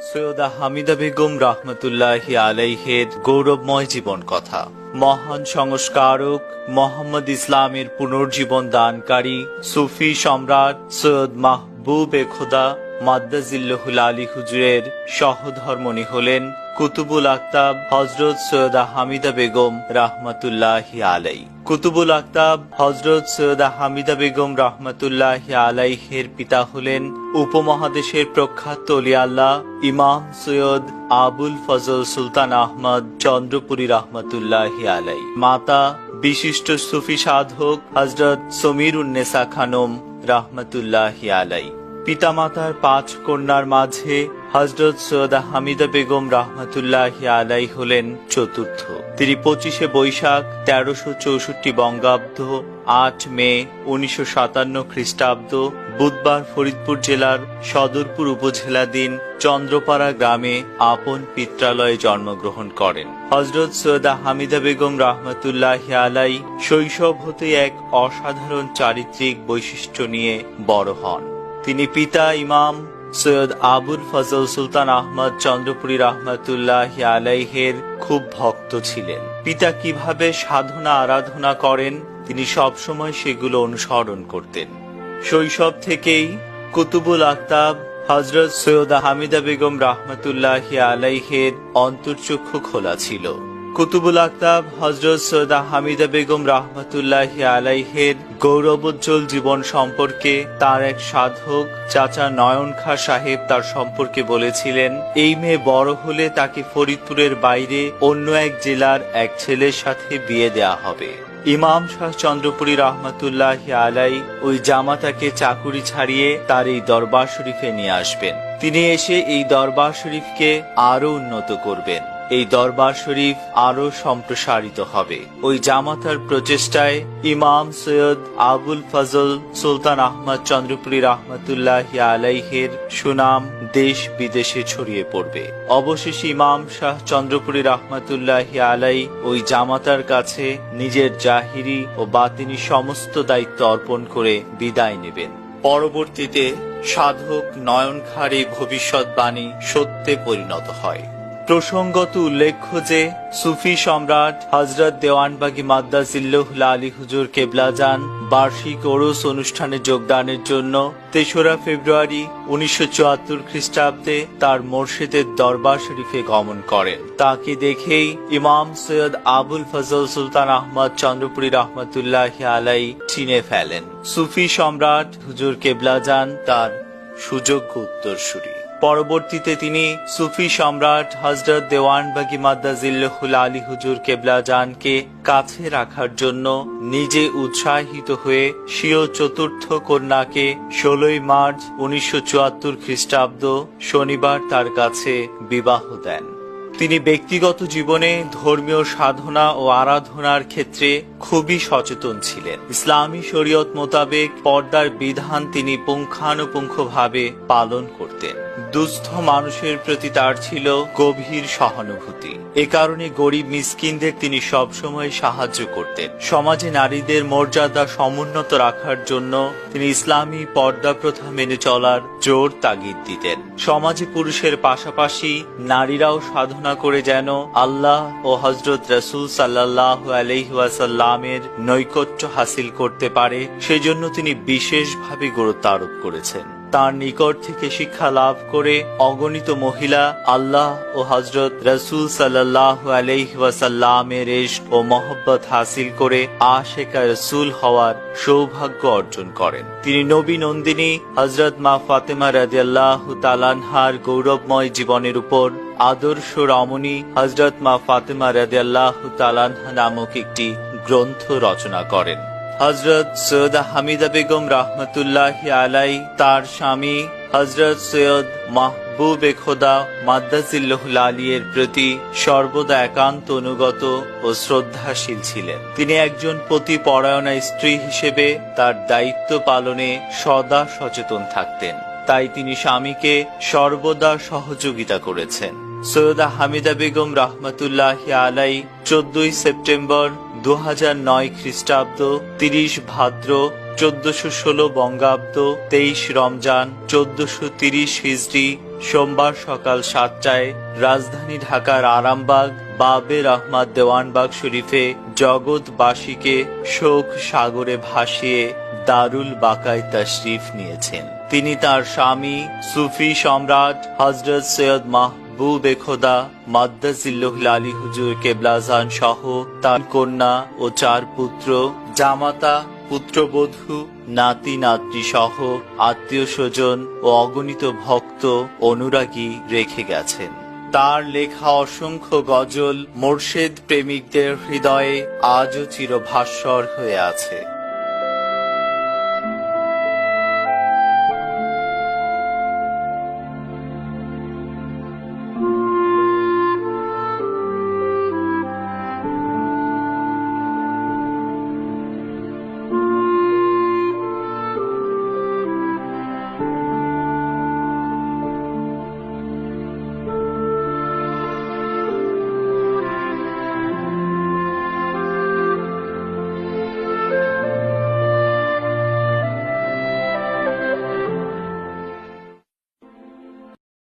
সৈয়দা হামিদা বেগম রহমতুল্লাহি আলাইহের গৌরবময় জীবন কথা। মহান সংস্কারক মোহাম্মদ ইসলামের পুনর্জীবন দানকারী সুফি সম্রাট সৈয়দ মাহবুবে খোদা মাদ্দাজিল্লাহুল আলী হুজুরের সহধর্মণী হলেন কুতুবুল আক্তাব হযরত সৈয়দা হামিদা বেগম রহমতুল্লাহি আলাই। কুতুবুল আক্তাব হযরত সৈয়দা হামিদা বেগম রহমতুল্লাহি আলাইহের পিতা হলেন উপমহাদেশের প্রখ্যাত ওলি আল্লাহ ইমাম সৈয়দ আবুল ফজল সুলতান আহমদ চন্দ্রপুরী রহমতুল্লাহি আলাই। মাতা বিশিষ্ট সুফি সাধক হযরত সমীরুন্নেসা খানম রহমতুল্লাহি আলাই। পিতামাতার 5 কন্যার মাঝে হযরত সৈয়দা হামিদা বেগম রহমতুল্লাহি আলাই হলেন চতুর্থ। তিনি 25শে বৈশাখ 1364 বঙ্গাব্দ 8 মে 1957 খ্রিস্টাব্দ বুধবার ফরিদপুর জেলার সদরপুর উপজেলাধীন চন্দ্রপাড়া গ্রামে আপন পিত্রালয়ে জন্মগ্রহণ করেন। হযরত সৈয়দা হামিদা বেগম রহমতুল্লাহি আলাই শৈশব হতে এক অসাধারণ চারিত্রিক বৈশিষ্ট্য নিয়ে বড় হন। তিনি পিতা ইমাম সৈয়দ আবুল ফজল সুলতান আহমদ চন্দ্রপুরী রহমতুল্লাহি আলাইহের খুব ভক্ত ছিলেন। পিতা কিভাবে সাধনা আরাধনা করেন তিনি সবসময় সেগুলো অনুসরণ করতেন। শৈশব থেকেই কুতুবুল আক্তাব হযরত সৈয়দা হামিদা বেগম রহমতুল্লাহি আলাইহের অন্তর্চক্ষু খোলা ছিল। কুতুবুল আক্তাব হযরত সৈয়দা হামিদা বেগম রহমতুল্লাহি আলাইহের গৌরবোজ্জ্বল জীবন সম্পর্কে তার এক সাধক চাচা নয়ন খাঁ সাহেব তার সম্পর্কে বলেছিলেন, এই মেয়ে বড় হলে তাকে ফরিদপুরের বাইরে অন্য এক জেলার এক ছেলের সাথে বিয়ে দেয়া হবে। ইমাম শাহ চন্দ্রপুরী রহমতুল্লাহি আলাই ওই জামাতাকে চাকুরি ছাড়িয়ে তার এই দরবার শরীফে নিয়ে আসবেন। তিনি এসে এই দরবার শরীফকে আরো উন্নত করবেন। এই দরবার শরীফ আরো সম্প্রসারিত হবে। ওই জামাতার প্রচেষ্টায় ইমাম সৈয়দ আবুল ফজল সুলতান আহমদ চন্দ্রপুরী রহমতুল্লাহি আলাইহের সুনাম দেশ বিদেশে ছড়িয়ে পড়বে। অবশেষে ইমাম শাহ চন্দ্রপুরী রহমতুল্লাহি আলাই ওই জামাতার কাছে নিজের জাহিরি ও বাতিনি সমস্ত দায়িত্ব অর্পণ করে বিদায় নেবেন। পরবর্তীতে সাধক নয়ন খাঁর এই ভবিষ্যৎবাণী সত্যে পরিণত হয়। প্রসঙ্গত উল্লেখ্য যে সুফি সম্রাট হযরত দেওয়ানবাগী মাদ্দাজিল্লাহুল আলী হুজুর কেবলাজান বার্ষিক ওরস অনুষ্ঠানে যোগদানের জন্য 3রা ফেব্রুয়ারি 1974 খ্রিস্টাব্দে তার মোর্শেদের দরবার শরীফে গমন করেন। তাকে দেখেই ইমাম সৈয়দ আবুল ফজল সুলতান আহমদ চন্দ্রপুরী রহমতুল্লাহি আলাই চিনে ফেলেন। সুফি সম্রাট হুজুর কেবলাজান তার সুযোগ্য উত্তরসূরি। পরবর্তীতে তিনি সুফি সম্রাট হযরত দেওয়ানবাগী মাদ্দাজিল্লাহুল আলী হুজুর কেবলাজানকে কাছে রাখার জন্য নিজে উৎসাহিত হয়ে স্বীয় চতুর্থ কন্যাকে 16 মার্চ 1974 খ্রিস্টাব্দ শনিবার তার কাছে বিবাহ দেন। তিনি ব্যক্তিগত জীবনে ধর্মীয় সাধনা ও আরাধনার ক্ষেত্রে খুবই সচেতন ছিলেন। ইসলামী শরীয়ত মোতাবেক পর্দার বিধান তিনি পুঙ্খানুপুঙ্খভাবে পালন করতেন। দুস্থ মানুষের প্রতি তার ছিল গভীর সহানুভূতি। এ কারণে গরিব মিসকিনদের তিনি সবসময় সাহায্য করতেন। সমাজে নারীদের মর্যাদা সমুন্নত রাখার জন্য তিনি ইসলামী পর্দা প্রথা মেনে চলার জোর তাগিদ দিতেন। সমাজে পুরুষের পাশাপাশি নারীরাও সাধনা করে যেন আল্লাহ ও হযরত রাসূল সাল্লাল্লাহু আলাইহি ওয়াসাল্লামের নৈকট্য হাসিল করতে পারে সেজন্য তিনি বিশেষভাবে গুরুত্ব আরোপ করেছেন। তার নিকট থেকে শিক্ষা লাভ করে অগণিত মহিলা আল্লাহ ও হযরত রাসূল সাল্লাল্লাহু আলাইহি ওয়াসাল্লামের ইশক ও মহব্বত হাসিল করে আশিকা রাসূল হওয়ার সৌভাগ্য অর্জন করেন। তিনি নবী নন্দিনী হযরত মা ফাতেমা রাদিয়াল্লাহু তাআলা আনহার গৌরবময় জীবনের উপর আদর্শ রমণী হযরত মা ফাতেমা রাদিয়াল্লাহু তাআলা আনহা নামক একটি গ্রন্থ রচনা করেন। হযরত সৈয়দা হামিদা বেগম রহমতুল্লাহি আলাই তার স্বামী হযরত সৈয়দ মাহবুবে খোদা মাদ্দাজিল্লাহুল আলীর প্রতি সর্বদা একান্ত অনুগত ও শ্রদ্ধাশীল ছিলেন। তিনি একজন পতিপরায়ণা স্ত্রী হিসেবে তার দায়িত্ব পালনে সদা সচেতন থাকতেন। তাই তিনি স্বামীকে সর্বদা সহযোগিতা করেছেন। সৈয়দা হামিদা বেগম রহমতুল্লাহি আলাই 14 সেপ্টেম্বর 2009 খ্রিস্টাব্দ 30 ভাদ্র 1416 বঙ্গাব্দ 23 রমজান 1430 হিজরি সোমবার সকাল 7টায় রাজধানী ঢাকার আরামবাগ বাবের আহমদ দেওয়ানবাগ শরীফে জগৎবাসীকে শোক সাগরে ভাসিয়ে দারুল বাকায় তাশরিফ নিয়েছেন। তিনি তার স্বামী সুফি সম্রাট হযরত সৈয়দ মাহবুবে খোদা মাদ্দাজিল্লাহুল আলী হুজুর কেবলাজান সহ তার কন্যা ও 4 পুত্র, জামাতা, পুত্রবধূ, নাতি নাতনি সহ আত্মীয় স্বজন ও অগণিত ভক্ত অনুরাগী রেখে গেছেন। তার লেখা অসংখ্য গজল মোর্শেদ প্রেমিকদের হৃদয়ে আজও চিরভাস্বর হয়ে আছে।